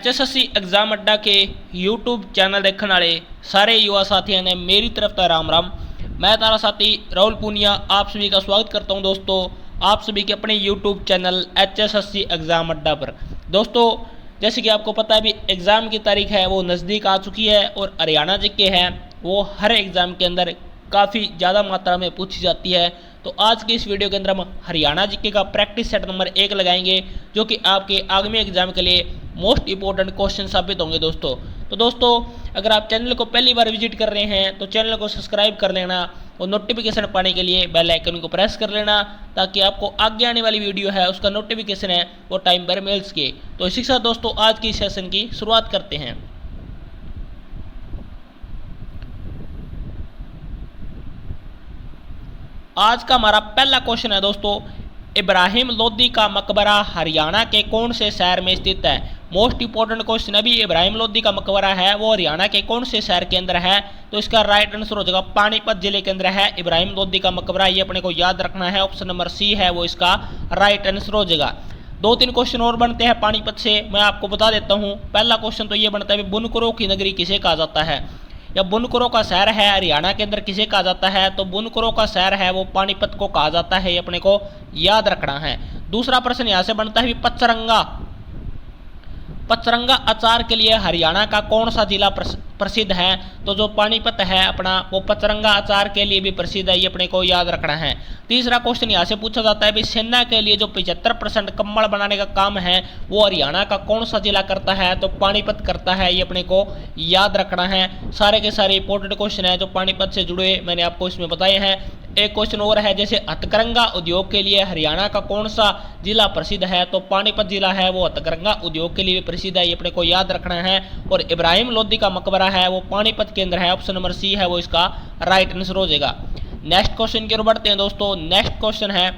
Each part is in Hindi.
HSSC एग्जाम अड्डा के यूट्यूब चैनल देखने वाले सारे युवा साथियों ने मेरी तरफ तो राम राम। मैं तारा साथी राहुल पूनिया आप सभी का स्वागत करता हूं दोस्तों, आप सभी के अपने यूट्यूब चैनल HSSC एग्ज़ाम अड्डा पर। दोस्तों जैसे कि आपको पता है भी एग्ज़ाम की तारीख है वो नज़दीक आ चुकी है और हरियाणा जीके है वो हर एग्ज़ाम के अंदर काफ़ी ज़्यादा मात्रा में पूछी जाती है। तो आज की इस वीडियो के अंदर हम हरियाणा जीके का प्रैक्टिस सेट नंबर 1 लगाएंगे जो कि आपके आगामी एग्जाम के लिए मोस्ट इंपॉर्टेंट क्वेश्चन साबित होंगे दोस्तों। तो दोस्तों अगर आप चैनल को पहली बार विजिट कर रहे हैं तो चैनल को सब्सक्राइब कर लेना और नोटिफिकेशन पाने के लिए बेल आइकन को प्रेस कर लेना ताकि आपको आगे आने वाली वीडियो है उसका नोटिफिकेशन है वो टाइम पर मिल सके। तो इसी के साथ दोस्तों आज की सेशन की शुरुआत करते हैं। आज का हमारा पहला क्वेश्चन है दोस्तों, इब्राहिम लोदी का मकबरा हरियाणा के कौन से शहर में स्थित है। मोस्ट इंपॉर्टेंट क्वेश्चन अभी इब्राहिम लोदी का मकबरा है वो हरियाणा के कौन से शहर के अंदर है। तो इसका राइट आंसर हो जाएगा पानीपत जिले के अंदर है इब्राहिम लोदी का मकबरा, ये अपने को याद रखना है। ऑप्शन नंबर सी है वो इसका राइट आंसर हो जाएगा। 2-3 क्वेश्चन और बनते हैं पानीपत से, मैं आपको बता देता हूँ। पहला क्वेश्चन तो ये बनता है बुनकरों की नगरी किसे कहा जाता है या बुनकरों का शहर है हरियाणा के अंदर किसे कहा जाता है। तो बुनकरों का शहर है वो पानीपत को कहा जाता है, ये अपने को याद रखना है। दूसरा प्रश्न यहाँ से बनता है पचरंगा अचार के लिए हरियाणा का कौन सा जिला प्रसिद्ध है। तो जो पानीपत है अपना वो पचरंगा अचार के लिए भी प्रसिद्ध है, ये अपने को याद रखना है। तीसरा क्वेश्चन यहाँ से पूछा जाता है भी सेना के लिए जो 75% कंबल बनाने का काम है वो हरियाणा का कौन सा जिला करता है। तो पानीपत करता है, ये अपने को याद रखना है। सारे के सारे इंपॉर्टेंट क्वेश्चन है जो पानीपत से जुड़े मैंने आपको इसमें बताए हैं। एक क्वेश्चन और है जैसे हथकरंगा उद्योग के लिए हरियाणा का कौन सा जिला प्रसिद्ध है। तो पानीपत जिला है वो हथकरंगा उद्योग के लिए भी प्रसिद्ध है, ये अपने को याद रखना है। और इब्राहिम लोदी का मकबरा है वो पानीपत के अंदर है, ऑप्शन नंबर सी है वो इसका राइट आंसर हो जाएगा। नेक्स्ट क्वेश्चन की ओर बढ़ते हैं दोस्तों। नेक्स्ट क्वेश्चन है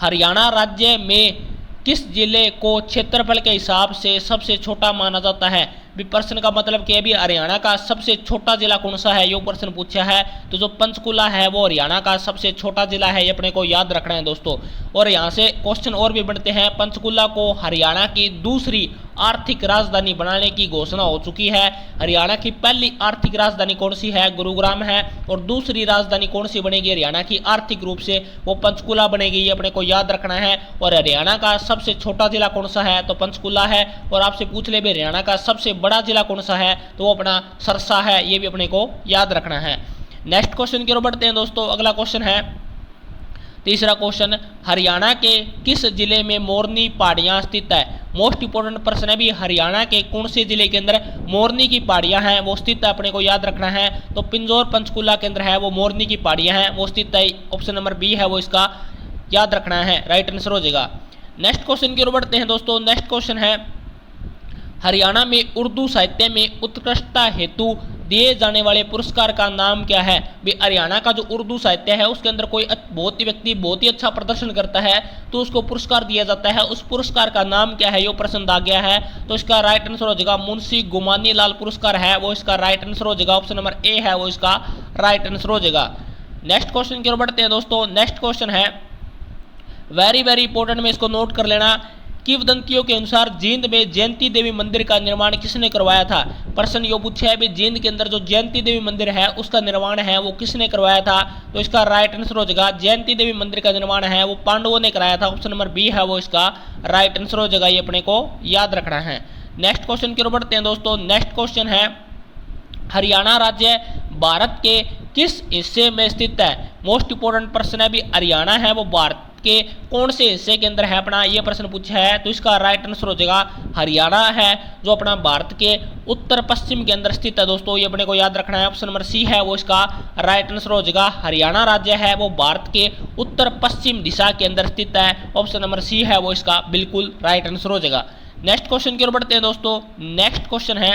हरियाणा राज्य में किस जिले को क्षेत्रफल के हिसाब से सबसे छोटा माना जाता है। भी प्रश्न का मतलब कि अभी हरियाणा का सबसे छोटा जिला कौन सा है, ये प्रश्न पूछा है। तो जो पंचकुला है वो हरियाणा का सबसे छोटा जिला है, ये अपने को याद रखना है दोस्तों। और यहाँ से क्वेश्चन और भी बनते हैं। पंचकुला को हरियाणा की दूसरी आर्थिक राजधानी बनाने की घोषणा हो चुकी है। हरियाणा की पहली आर्थिक राजधानी कौन सी है, गुरुग्राम है। और दूसरी राजधानी कौन सी बनेगी हरियाणा की आर्थिक रूप से, वो पंचकुला बनेगी, ये अपने को याद रखना है। और हरियाणा का सबसे छोटा जिला कौन सा है, तो पंचकुला है। और आपसे पूछ ले भी हरियाणा का सबसे बड़ा जिला कौन सा है, तो वो अपना सरसा है, ये भी अपने को याद रखना है। नेक्स्ट क्वेश्चन की ओर बढ़ते हैं दोस्तों। अगला क्वेश्चन है तीसरा क्वेश्चन, हरियाणा के किस जिले में मोरनी पहाड़ियां स्थित है। मोस्ट इंपोर्टेंट प्रश्न है भी हरियाणा के कौन से जिले के अंदर मोरनी की पहाड़ियां हैं वो स्थित है, अपने को याद रखना है। तो पिंजौर पंचकुला के अंदर है वो मोरनी की पहाड़ियां हैं वो स्थित है, ऑप्शन नंबर बी है वो इसका याद रखना है, राइट आंसर हो जाएगा। नेक्स्ट क्वेश्चन की ओर बढ़ते हैं दोस्तों। नेक्स्ट क्वेश्चन है हरियाणा में उर्दू साहित्य में उत्कृष्टता हेतु दिए जाने वाले पुरस्कार का नाम क्या है। भी हरियाणा का जो उर्दू साहित्य है उसके अंदर कोई व्यक्ति बहुत ही अच्छा प्रदर्शन करता है तो उसको पुरस्कार दिया जाता है, उस पुरस्कार का नाम क्या है ये प्रश्न आ गया है। तो इसका राइट आंसर हो जाएगा मुंशी गुमानी लाल पुरस्कार है वो इसका राइट आंसर हो जाएगा, ऑप्शन नंबर ए है वो इसका राइट आंसर हो जाएगा। नेक्स्ट क्वेश्चन की ओर बढ़ते हैं दोस्तों। नेक्स्ट क्वेश्चन है वेरी इंपॉर्टेंट में इसको नोट कर लेना। किंवदंतियों के अनुसार जींद में जयंती देवी मंदिर का निर्माण किसने करवाया था। प्रश्न यो पूछा है भी जींद के अंदर जो जयंती देवी मंदिर है उसका निर्माण है वो किसने करवाया था। तो इसका राइट आंसर हो जाएगा जयंती देवी मंदिर का निर्माण है वो पांडवों ने कराया था, ऑप्शन नंबर बी है वो इसका राइट आंसर हो जाएगा, ये अपने को याद रखना है। नेक्स्ट क्वेश्चन की ओर बढ़ते हैं दोस्तों। नेक्स्ट क्वेश्चन है हरियाणा राज्य भारत के किस हिस्से में स्थित है। मोस्ट इंपोर्टेंट प्रश्न है भी हरियाणा है वो भारत के कौन से हिस्से के अंदर है अपना, ये प्रश्न पूछा है। तो इसका राइट आंसर हो जाएगा हरियाणा है जो अपना भारत के उत्तर पश्चिम के अंदर स्थित है दोस्तों, ये अपने को याद रखना है, ऑप्शन नंबर सी है वो इसका राइट आंसर हो जाएगा। हरियाणा राज्य है वो भारत के उत्तर पश्चिम दिशा के अंदर स्थित है, ऑप्शन नंबर सी है वो इसका बिल्कुल राइट आंसर हो जाएगा। नेक्स्ट क्वेश्चन की ओर बढ़ते हैं दोस्तों। नेक्स्ट क्वेश्चन है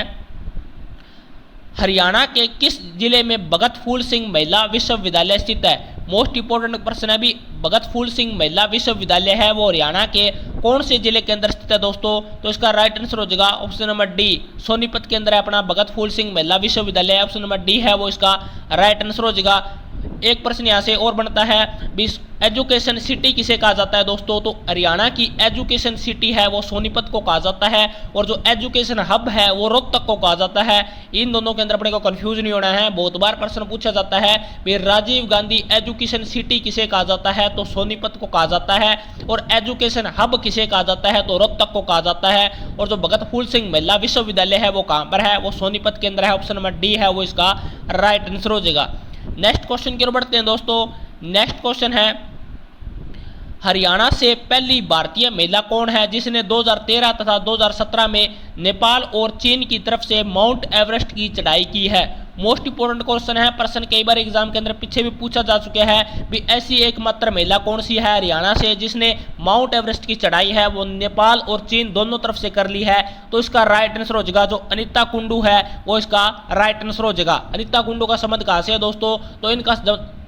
हरियाणा के किस जिले में भगत फूल सिंह महिला विश्वविद्यालय स्थित है। मोस्ट इंपोर्टेंट प्रश्न है भी भगत फूल सिंह महिला विश्वविद्यालय है वो हरियाणा के कौन से जिले के अंदर स्थित है दोस्तों। तो इसका राइट आंसर हो जाएगा ऑप्शन नंबर डी, सोनीपत के अंदर है अपना भगत फूल सिंह महिला विश्वविद्यालय, ऑप्शन नंबर डी है वो इसका राइट आंसर हो जाएगा। एक प्रश्न यहाँ से और बनता है भी एजुकेशन सिटी किसे कहा जाता है दोस्तों, तो हरियाणा की एजुकेशन सिटी है वो सोनीपत को कहा जाता है, और जो एजुकेशन हब है वो रोहतक को कहा जाता है। इन दोनों के अंदर अपने को कंफ्यूज नहीं होना है। बहुत बार प्रश्न पूछा जाता है भी राजीव गांधी एजुकेशन सिटी किसे कहा जाता है, तो सोनीपत को कहा जाता है, और एजुकेशन हब किसे कहा जाता है, तो रोहतक को कहा जाता है। और जो भगत फूल सिंह महिला विश्वविद्यालय है वो कहां पर है, वो सोनीपत के अंदर है। ऑप्शन नंबर डी है वो इसका राइट आंसर हो जाएगा। नेक्स्ट क्वेश्चन की ओर बढ़ते हैं दोस्तों। नेक्स्ट क्वेश्चन है, हरियाणा से पहली भारतीय महिला कौन है जिसने 2013 तथा 2017 में नेपाल और चीन की तरफ से माउंट एवरेस्ट की चढ़ाई की है। मोस्ट इंपोर्टेंट क्वेश्चन है, प्रश्न कई बार एग्जाम के अंदर पीछे भी पूछा जा चुका है भी ऐसी एकमात्र महिला कौन सी है हरियाणा से जिसने माउंट एवरेस्ट की चढ़ाई है वो नेपाल और चीन दोनों तरफ से कर ली है, तो इसका राइट आंसर हो जाएगा जो अनिता कुंडू है वो इसका राइट आंसर हो जाएगा। अनिता कुंडू का संबंध कहां से है दोस्तों, तो इनका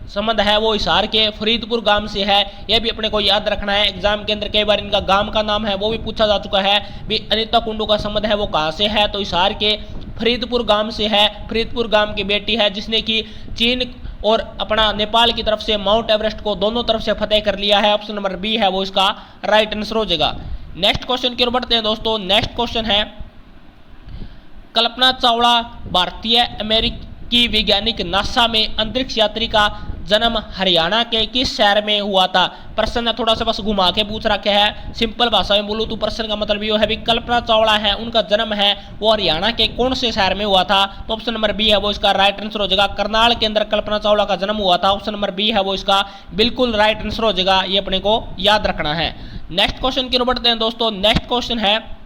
संबंध है वो हिसार के फरीदपुर गांव से है। यह भी अपने को याद रखना है, एग्जाम के अंदर कई बार इनका गांव का नाम है वो भी पूछा जा चुका है भी अनिता कुंडू का संबंध है वो कहां से है, तो हिसार के फरीदपुर गांव से है। फरीदपुर गांव की बेटी है जिसने कि चीन और अपना नेपाल की तरफ से माउंट एवरेस्ट को दोनों तरफ से फतेह कर लिया है। ऑप्शन नंबर बी है वो इसका राइट आंसर हो जाएगा। नेक्स्ट क्वेश्चन की ओर बढ़ते हैं दोस्तों। नेक्स्ट क्वेश्चन है, कल्पना चावला भारतीय अमेरिकी वैज्ञानिक नासा में अंतरिक्ष यात्री का जन्म हरियाणा के किस शहर में हुआ था। प्रश्न थोड़ा सा बस घुमा के पूछ रखे है, सिंपल भाषा में बोलूँ तो प्रश्न का मतलब ये है भी कल्पना चावला है उनका जन्म है वो हरियाणा के कौन से शहर में हुआ था, तो ऑप्शन नंबर बी है वो इसका राइट आंसर हो जाएगा। करनाल के अंदर कल्पना चावला का जन्म हुआ था। ऑप्शन नंबर बी है वो इसका बिल्कुल राइट आंसर हो जाएगा, ये अपने को याद रखना है। नेक्स्ट क्वेश्चन की ओर बढ़ते हैं दोस्तों। नेक्स्ट क्वेश्चन है,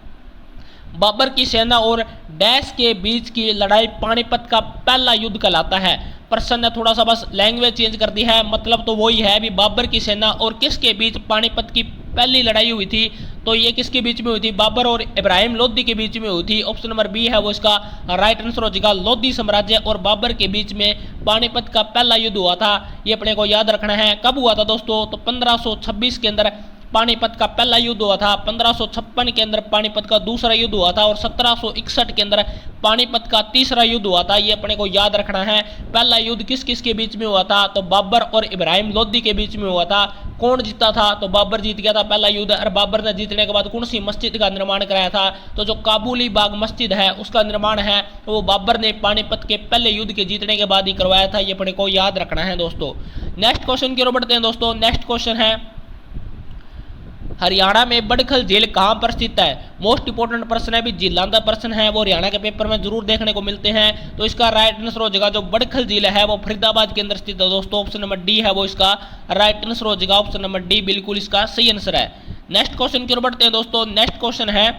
बाबर की सेना और डैश के बीच की लड़ाई पानीपत का पहला युद्ध कहलाता है। प्रश्न ने थोड़ा सा बस लैंग्वेज चेंज कर दी है, मतलब तो वही है भी बाबर की सेना और किसके बीच पानीपत की पहली लड़ाई हुई थी, तो ये किसके बीच में हुई थी, बाबर और इब्राहिम लोधी के बीच में हुई थी। ऑप्शन नंबर बी है वो इसका राइट आंसर हो जाएगा। लोधी साम्राज्य और बाबर के बीच में पानीपत का पहला युद्ध हुआ था, ये अपने को याद रखना है। कब हुआ था दोस्तों, तो 1526 के अंदर पानीपत का पहला युद्ध हुआ था, 1556 के अंदर पानीपत का दूसरा युद्ध हुआ था और 1761 के अंदर पानीपत का तीसरा युद्ध हुआ था, ये अपने को याद रखना है। पहला युद्ध किस किस के बीच में हुआ था, तो बाबर और इब्राहिम लोधी के बीच में हुआ था। कौन जीता था, तो बाबर जीत गया था पहला युद्ध। और बाबर ने जीतने के बाद कौन सी मस्जिद का निर्माण कराया था, तो जो काबुली बाग मस्जिद है उसका निर्माण है वो बाबर ने पानीपत के पहले युद्ध के जीतने के बाद ही करवाया था, ये अपने को याद रखना है दोस्तों। नेक्स्ट क्वेश्चन की ओर बढ़ते हैं दोस्तों। नेक्स्ट क्वेश्चन है, हरियाणा में बड़खल झील कहां पर स्थित है। मोस्ट इंपोर्टेंट प्रश्न है भी, झीलांदा प्रश्न है वो हरियाणा के पेपर में जरूर देखने को मिलते हैं, तो इसका राइट आंसर हो जाएगा जो बड़खल झील है वो फरीदाबाद के अंदर स्थित है दोस्तों। ऑप्शन नंबर डी है वो इसका राइट आंसर हो जाएगा। ऑप्शन नंबर डी बिल्कुल इसका सही आंसर है। नेक्स्ट क्वेश्चन की ओर बढ़ते हैं दोस्तों। नेक्स्ट क्वेश्चन है,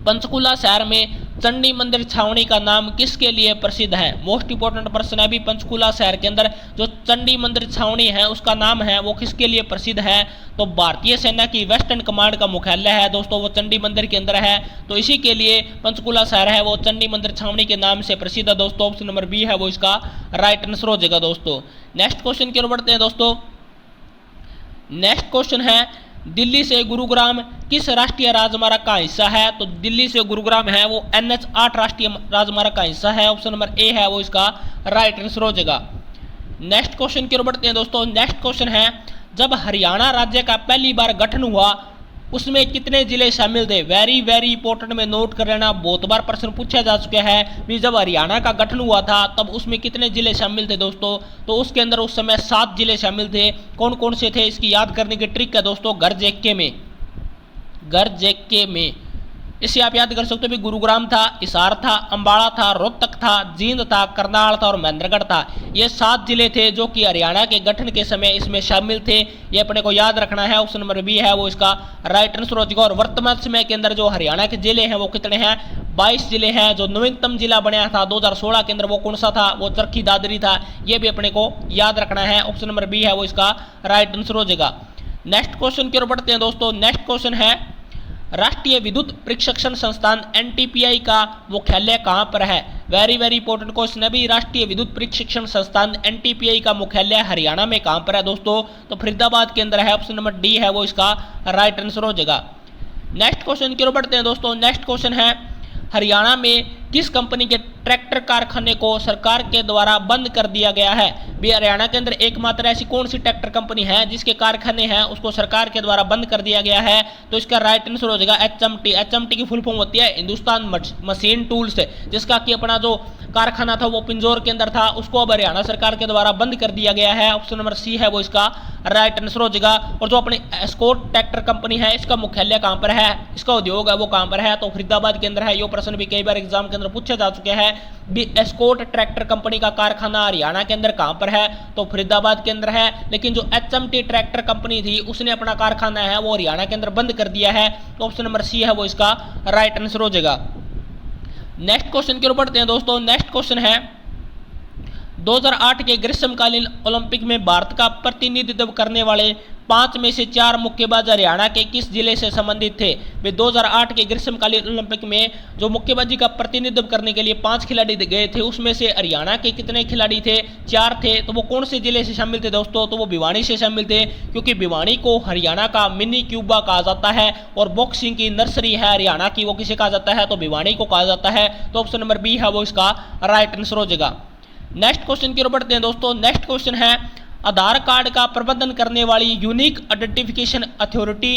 पंचकुला शहर में चंडी मंदिर छावनी का नाम किसके लिए प्रसिद्ध है। मोस्ट इंपोर्टेंट प्रश्न है भी, पंचकुला शहर के अंदर जो चंडी मंदिर छावनी है उसका नाम है वो किसके लिए प्रसिद्ध है, तो भारतीय सेना की वेस्टर्न कमांड का मुख्यालय है दोस्तों, वो चंडी मंदिर के अंदर है, तो इसी के लिए पंचकुला शहर है वो चंडी मंदिर छावनी के नाम से प्रसिद्ध है दोस्तों। ऑप्शन नंबर बी है वो इसका राइट आंसर हो जाएगा दोस्तों। नेक्स्ट क्वेश्चन की ओर बढ़ते हैं दोस्तों। नेक्स्ट क्वेश्चन है, दिल्ली से गुरुग्राम किस राष्ट्रीय राजमार्ग का हिस्सा है, तो दिल्ली से गुरुग्राम है वो NH8 राष्ट्रीय राजमार्ग का हिस्सा है। ऑप्शन नंबर ए है वो इसका राइट आंसर हो जाएगा। नेक्स्ट क्वेश्चन की ओर बढ़ते हैं दोस्तों। नेक्स्ट क्वेश्चन है, जब हरियाणा राज्य का पहली बार गठन हुआ उसमें कितने जिले शामिल थे। वेरी वेरी इंपॉर्टेंट में नोट कर लेना, बहुत बार प्रश्न पूछा जा चुका है कि जब हरियाणा का गठन हुआ था तब उसमें कितने जिले शामिल थे दोस्तों, तो उसके अंदर उस समय 7 जिले शामिल थे। कौन कौन से थे, इसकी याद करने की ट्रिक है दोस्तों, घर जेके में इसे आप याद कर सकते हो भी गुरुग्राम था, हिसार था, अंबाला था, रोहतक था, जींद था, करनाल था और महेंद्रगढ़ था। ये 7 जिले थे जो कि हरियाणा के गठन के समय इसमें शामिल थे, ये अपने को याद रखना है। ऑप्शन नंबर बी है वो इसका राइट आंसर हो जाएगा। और वर्तमान समय के अंदर जो हरियाणा के जिले हैं वो कितने हैं, 22 जिले हैं। जो नवीनतम जिला बनाया था 2016 के अंदर वो कौन सा था, वो चरखी दादरी था, ये भी अपने को याद रखना है। ऑप्शन नंबर बी है वो इसका राइट आंसर हो जाएगा। नेक्स्ट क्वेश्चन की ओर बढ़ते हैं दोस्तों। नेक्स्ट क्वेश्चन है, राष्ट्रीय विद्युत प्रशिक्षण संस्थान NTPI का मुख्यालय कहां पर है। वेरी वेरी इंपॉर्टेंट क्वेश्चन है भी, राष्ट्रीय विद्युत प्रशिक्षण संस्थान NTPI का मुख्यालय हरियाणा में कहां पर है दोस्तों, तो फरीदाबाद के अंदर है। ऑप्शन नंबर डी है वो इसका राइट आंसर हो जाएगा। नेक्स्ट क्वेश्चन की ओर बढ़ते हैं दोस्तों। नेक्स्ट क्वेश्चन है, हरियाणा में किस कंपनी के ट्रैक्टर कारखाने को सरकार के द्वारा बंद कर दिया गया है? भी हरियाणा के अंदर एकमात्र ऐसी कौन सी ट्रैक्टर कंपनी है जिसके कारखाने हैं उसको सरकार के द्वारा बंद कर दिया गया है? तो इसका राइट आंसर हो जाएगा HMT। HMT की फुल फॉर्म होती है हिंदुस्तान मशीन टूल्स, जिसका कि अपना जो कारखाना था वो पिंजौर के अंदर था, उसको अब हरियाणा सरकार के द्वारा बंद कर दिया गया है। ऑप्शन नंबर सी है वो इसका राइट आंसर हो जाएगा। और जो अपनी एस्कॉर्ट ट्रैक्टर कंपनी है इसका मुख्यालय कहां पर है, इसका उद्योग है वो कहां पर है? तो फरीदाबाद के अंदर है। ये प्रश्न भी कई बार एग्जाम के अंदर पूछे जा चुके हैं। भी एस्कॉर्ट ट्रैक्टर कंपनी का कारखाना हरियाणा के अंदर कहां पर है? तो फरीदाबाद के अंदर है। लेकिन जो HMT ट्रैक्टर कंपनी थी उसने अपना कारखाना है वो हरियाणा के अंदर बंद कर दिया है। तो ऑप्शन नंबर सी है वो इसका राइट आंसर हो जाएगा। नेक्स्ट क्वेश्चन की ओर बढ़ते हैं दोस्तों। नेक्स्ट क्वेश्चन है 2008 के ग्रीष्मकालीन ओलंपिक में भारत का प्रतिनिधित्व करने वाले 5 में से 4 मुक्केबाज हरियाणा के किस जिले से संबंधित थे? वे 2008 के ग्रीष्मकालीन ओलंपिक में जो मुक्केबाजी का प्रतिनिधित्व करने के लिए 5 खिलाड़ी गए थे उसमें से हरियाणा के कितने खिलाड़ी थे? 4 थे। तो वो कौन से जिले से शामिल थे दोस्तों? तो वो भिवानी से शामिल थे, क्योंकि भिवानी को हरियाणा का मिनी क्यूबा कहा जाता है और बॉक्सिंग की नर्सरी है हरियाणा की, वो किसे कहा जाता है? तो भिवानी को कहा जाता है। तो ऑप्शन नंबर बी है वो इसका राइट आंसर हो जाएगा। नेक्स्ट क्वेश्चन की ओर बढ़ते हैं दोस्तों। नेक्स्ट क्वेश्चन है आधार कार्ड का प्रबंधन करने वाली unique identification authority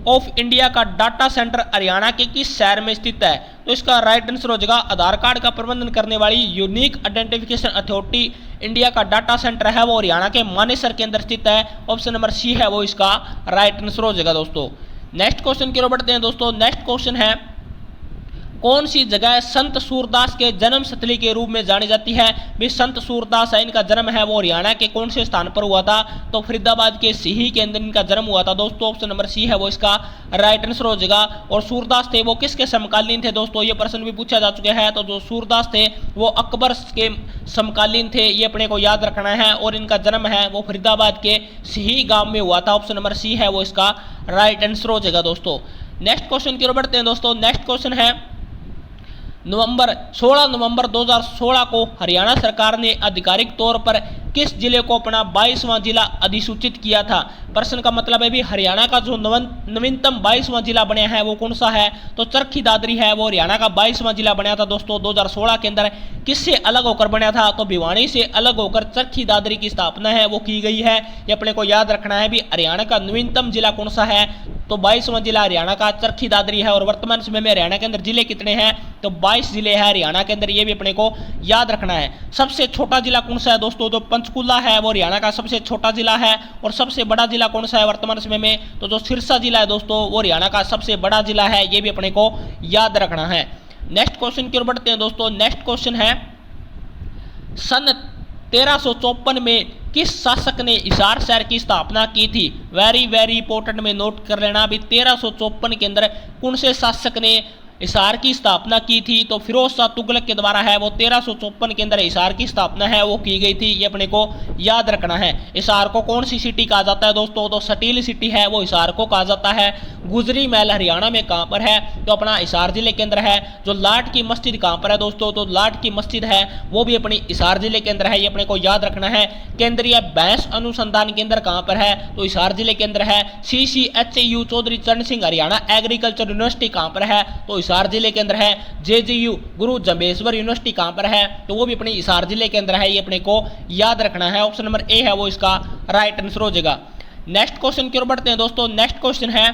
of India का डाटा सेंटर हरियाणा के किस शहर में स्थित है? तो इसका राइट आंसर हो जाएगा आधार कार्ड का प्रबंधन करने वाली यूनिक आइडेंटिफिकेशन अथॉरिटी इंडिया का डाटा सेंटर है वो हरियाणा के मानेसर के अंदर स्थित है। ऑप्शन नंबर सी है वो इसका राइट आंसर हो जाएगा दोस्तों। नेक्स्ट क्वेश्चन की ओर बढ़ते हैं दोस्तों। नेक्स्ट क्वेश्चन है कौन सी जगह संत सूरदास के जन्म स्थली के रूप में जानी जाती है? भी संत सूरदास है इनका जन्म है वो हरियाणा के कौन से स्थान पर हुआ था? तो फरीदाबाद के सिही के अंदर इनका जन्म हुआ था दोस्तों। ऑप्शन नंबर सी है वो इसका राइट आंसर हो जाएगा। और सूरदास थे वो किसके समकालीन थे दोस्तों? ये प्रश्न भी पूछा जा चुका है। तो जो सूरदास थे वो अकबर के समकालीन थे, ये अपने को याद रखना है। और इनका जन्म है वो फरीदाबाद के सिही गांव में हुआ था। ऑप्शन नंबर सी है वो इसका राइट आंसर हो जाएगा दोस्तों। नेक्स्ट क्वेश्चन की ओर बढ़ते हैं दोस्तों। नेक्स्ट क्वेश्चन है 16 नवंबर 2016 को हरियाणा सरकार ने आधिकारिक तौर पर किस जिले को अपना 22वां जिला अधिसूचित किया था? प्रश्न का मतलब है भी हरियाणा का जो नवीनतम 22वां जिला बना है वो कौन सा है? तो चरखी दादरी है वो हरियाणा का 22वां जिला बना था दोस्तों 2016 के अंदर। किससे अलग होकर बना था? तो भिवानी से अलग होकर चरखी दादरी की स्थापना है वो की गई है। ये अपने को याद रखना है भी हरियाणा का नवीनतम जिला कौन सा है? तो 22वां जिला हरियाणा का चरखी दादरी है। और वर्तमान समय में हरियाणा के अंदर जिले कितने हैं? तो 22 जिले हैं हरियाणा के अंदर, ये भी अपने को याद रखना है। सबसे छोटा जिला कौन सा है दोस्तों? तो पंचकुला है वो हरियाणा का सबसे छोटा जिला है। और सबसे बड़ा जिला कौन सा है वर्तमान समय में? तो जो सिरसा जिला है दोस्तों वो हरियाणा का सबसे बड़ा जिला है, ये भी अपने को याद रखना है। नेक्स्ट क्वेश्चन की ओर बढ़ते हैं दोस्तों। नेक्स्ट क्वेश्चन है सन 1354 में किस शासक ने हिसार शहर की स्थापना की थी? वेरी वेरी इंपॉर्टेंट में नोट कर लेना भी 1354 के अंदर कौन से शासक ने हिसार की स्थापना की थी? तो फिरोज शाह तुगलक के द्वारा है वो 1354 के अंदर हिसार की स्थापना है वो की गई थी, ये अपने को याद रखना है। हिसार को कौन सी सिटी कहा जाता है दोस्तों? तो स्टील सिटी है वो हिसार को कहा जाता है। गुजरी महल हरियाणा में कहाँ पर है? तो अपना हिसार जिले के अंदर है। जो लाट की मस्जिद कहाँ पर है दोस्तों? तो लाट की मस्जिद है वो भी अपनी हिसार जिले के अंदर है, ये अपने को याद रखना है। केंद्रीय भैंस अनुसंधान केंद्र कहाँ पर है? तो हिसार जिले के अंदर है। CCHU चौधरी चरण सिंह हरियाणा एग्रीकल्चर यूनिवर्सिटी कहाँ पर है? तो हिसार जिले के अंदर है। JGU गुरु जम्बेश्वर यूनिवर्सिटी कहां पर है? तो वो भी अपने हिसार जिले के अंदर है, ये अपने को याद रखना है। ऑप्शन नंबर ए है वो इसका राइट आंसर हो जाएगा। नेक्स्ट क्वेश्चन की ओर बढ़ते हैं दोस्तों। नेक्स्ट क्वेश्चन है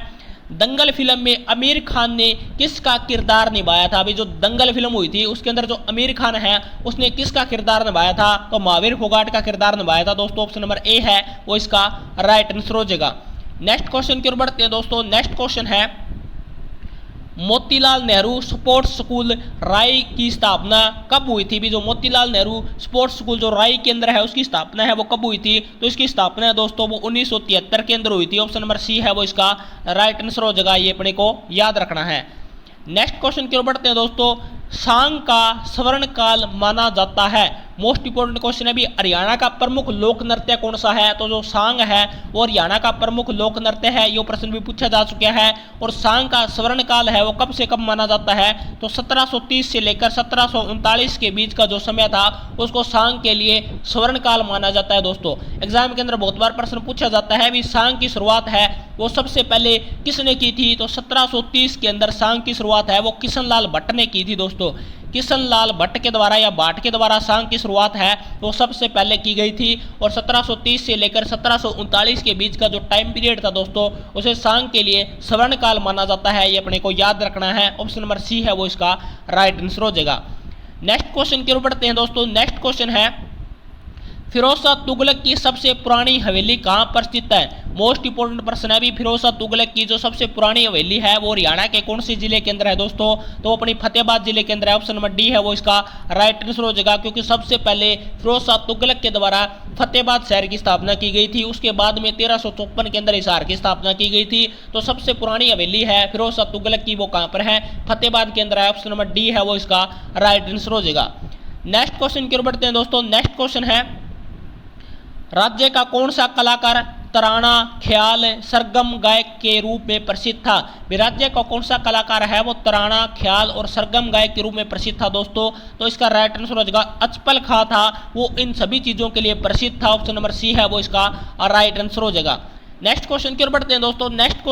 दंगल फिल्म में आमिर खान ने किसका किरदार निभाया था? अभी जो दंगल फिल्म हुई थी उसके अंदर जो आमिर खान है उसने किसका किरदार निभाया था? तो महावीर फोगाट का किरदार निभाया था दोस्तों। ऑप्शन नंबर ए है वो इसका राइट आंसर हो जाएगा। नेक्स्ट क्वेश्चन की ओर बढ़ते हैं दोस्तों। नेक्स्ट क्वेश्चन है मोतीलाल नेहरू स्पोर्ट्स स्कूल राई की स्थापना कब हुई थी? भी जो मोतीलाल नेहरू स्पोर्ट्स स्कूल जो राई के अंदर है उसकी स्थापना है वो कब हुई थी? तो इसकी स्थापना है दोस्तों वो 1973 के अंदर हुई थी। ऑप्शन नंबर सी है वो इसका राइट आंसर हो जाएगा, ये अपने को याद रखना है। नेक्स्ट क्वेश्चन की ओर बढ़ते हैं दोस्तों। सांग का स्वर्ण काल माना जाता है। मोस्ट इंपोर्टेंट क्वेश्चन है भी हरियाणा का प्रमुख लोक नृत्य कौन सा है? तो जो सांग है वो हरियाणा का प्रमुख लोक नृत्य है, ये प्रश्न भी पूछा जा चुका है। और सांग का स्वर्ण काल है वो कब से कब माना जाता है? तो 1730 से लेकर 1739 के बीच का जो समय था उसको सांग के लिए स्वर्ण काल माना जाता है दोस्तों। एग्जाम के अंदर बहुत बार प्रश्न पूछा जाता है भी सांग की शुरुआत है वो सबसे पहले किसने की थी? तो 1730 के अंदर सांग की शुरुआत है वो किशन लाल भट्ट ने की थी दोस्तों। किशन लाल भट्ट के द्वारा या भाट के द्वारा सांग की शुरुआत है वो सबसे पहले की गई थी। और 1730 से लेकर 1739 के बीच का जो टाइम पीरियड था दोस्तों उसे सांग के लिए स्वर्ण काल माना जाता है। ये अपने को याद रखना है। ऑप्शन नंबर सी है वो इसका राइट आंसर हो जाएगा। नेक्स्ट क्वेश्चन की ओर बढ़ते हैं दोस्तों। नेक्स्ट क्वेश्चन है फिरोज शाह तुगलक की सबसे पुरानी हवेली कहाँ पर स्थित है? मोस्ट इंपोर्टेंट प्रश्न है। भी फिरोज शाह तुगलक की जो सबसे पुरानी हवेली है वो हरियाणा के कौन से जिले के अंदर है दोस्तों? तो अपनी फतेहाबाद जिले के अंदर है। ऑप्शन नंबर डी है वो इसका राइट आंसर हो जाएगा, क्योंकि सबसे पहले फिरोज शाह तुगलक के द्वारा फतेहाबाद शहर की स्थापना की गई थी। उसके बाद में 1354 के अंदर हिसार की स्थापना की गई थी। तो सबसे पुरानी हवेली है फिरोज शाह तुगलक की वो कहाँ पर है? फतेहाबाद के अंदर है। ऑप्शन नंबर डी है वो इसका राइट आंसर हो जाएगा। नेक्स्ट क्वेश्चन की ओर बढ़ते हैं दोस्तों। नेक्स्ट क्वेश्चन है राज्य का कौन सा कलाकार तराना, ख्याल, सरगम गायक के रूप में प्रसिद्ध था? राज्य का कौन सा कलाकार है वो तराना, ख्याल और सरगम गायक के रूप में प्रसिद्ध था दोस्तों? तो इसका राइट आंसर हो जाएगा अचपल खां था, वो इन सभी चीजों के लिए प्रसिद्ध था। ऑप्शन नंबर सी है वो इसका राइट आंसर हो जाएगा। नेक्स्ट क्वेश्चन की ओर बढ़ते हैं दोस्तों। नेक्स्ट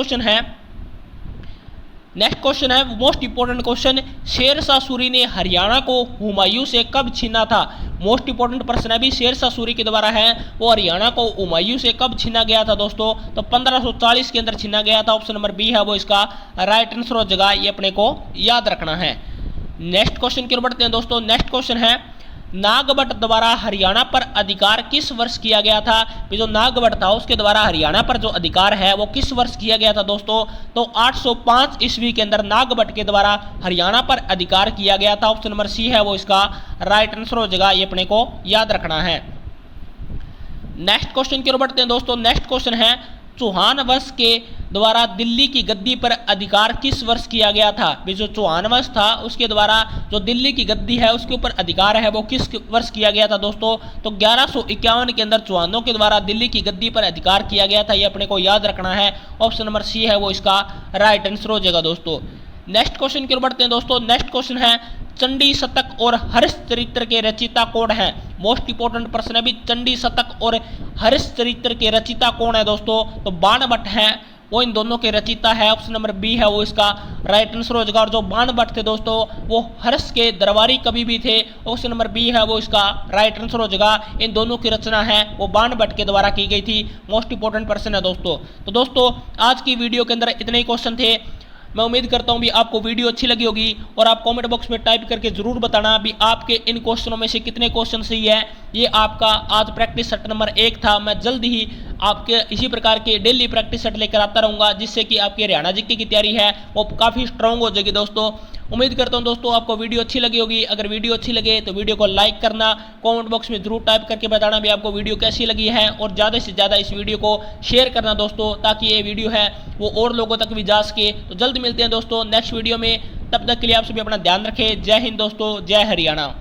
क्वेश्चन है most important question, Sher Shah Suri ने हरियाणा को हुमायूं से कब छीना था? मोस्ट इंपोर्टेंट प्रश्न है। भी शेर शाह सूरी के द्वारा है वो हरियाणा को हुमायूं से कब छीना गया था दोस्तों? तो 1540 के अंदर छीना गया था। ऑप्शन नंबर बी है वो इसका राइट आंसर हो जाएगा। ये अपने को याद रखना है। नेक्स्ट क्वेश्चन की ओर बढ़ते हैं दोस्तों। नेक्स्ट क्वेश्चन है नागभट्ट द्वारा हरियाणा पर अधिकार किस वर्ष किया गया था? जो नागभट्ट था उसके द्वारा हरियाणा पर जो अधिकार है वो किस वर्ष किया गया था दोस्तों? तो 805 ईस्वी के अंदर नागभट्ट के द्वारा हरियाणा पर अधिकार किया गया था। ऑप्शन नंबर सी है वो इसका राइट आंसर हो जाएगा। ये अपने को याद रखना है। नेक्स्ट क्वेश्चन की ओर बढ़ते हैं दोस्तों। नेक्स्ट क्वेश्चन है चौहान वंश के द्वारा दिल्ली की गद्दी पर अधिकार किस वर्ष किया गया था? जो चौहान वंश था उसके द्वारा जो दिल्ली की गद्दी है उसके ऊपर अधिकार है वो किस वर्ष किया गया था दोस्तों? तो 1151 के अंदर चौहानों के द्वारा दिल्ली की गद्दी पर अधिकार किया गया था। ये अपने को याद रखना है। ऑप्शन नंबर सी है वो इसका राइट आंसर हो जाएगा दोस्तों। नेक्स्ट क्वेश्चन की ओर बढ़ते हैं दोस्तों। नेक्स्ट क्वेश्चन है चंडी शतक और हर्ष चरित्र के रचिता कौन है? मोस्ट इंपोर्टेंट प्रश्न है। भी चंडी शतक और हर्ष चरित्र के रचिता कौन है दोस्तों? तो बाणभट्ट है वो इन दोनों के रचिता है। ऑप्शन नंबर बी है वो इसका राइट आंसर हो जाएगा। और जो बाणभट्ट थे दोस्तों वो हर्ष के दरबारी कवि भी थे। ऑप्शन नंबर बी है वो इसका राइट आंसर हो जाएगा। इन दोनों की रचना है वो बाणभट्ट के द्वारा की गई थी। मोस्ट इंपोर्टेंट प्रश्न है दोस्तों। तो दोस्तों आज की वीडियो के अंदर इतने ही क्वेश्चन थे। मैं उम्मीद करता हूं भी आपको वीडियो अच्छी लगी होगी और आप कमेंट बॉक्स में टाइप करके जरूर बताना भी आपके इन क्वेश्चनों में से कितने क्वेश्चन सही है। ये आपका आज प्रैक्टिस सेट नंबर 1 था। मैं जल्द ही आपके इसी प्रकार के डेली प्रैक्टिस सेट लेकर आता रहूँगा, जिससे कि आपकी हरियाणा जीके की तैयारी है वो काफ़ी स्ट्रांग हो जाएगी दोस्तों। उम्मीद करता हूं दोस्तों आपको वीडियो अच्छी लगी होगी। अगर वीडियो अच्छी लगे तो वीडियो को लाइक करना, कमेंट बॉक्स में जरूर टाइप करके बताना भी आपको वीडियो कैसी लगी है और ज़्यादा से ज़्यादा इस वीडियो को शेयर करना दोस्तों, ताकि ये वीडियो है वो और लोगों तक भी जा सके। तो जल्द मिलते हैं दोस्तों नेक्स्ट वीडियो में। तब तक के लिए आप सभी अपना ध्यान रखें। जय हिंद दोस्तों, जय हरियाणा।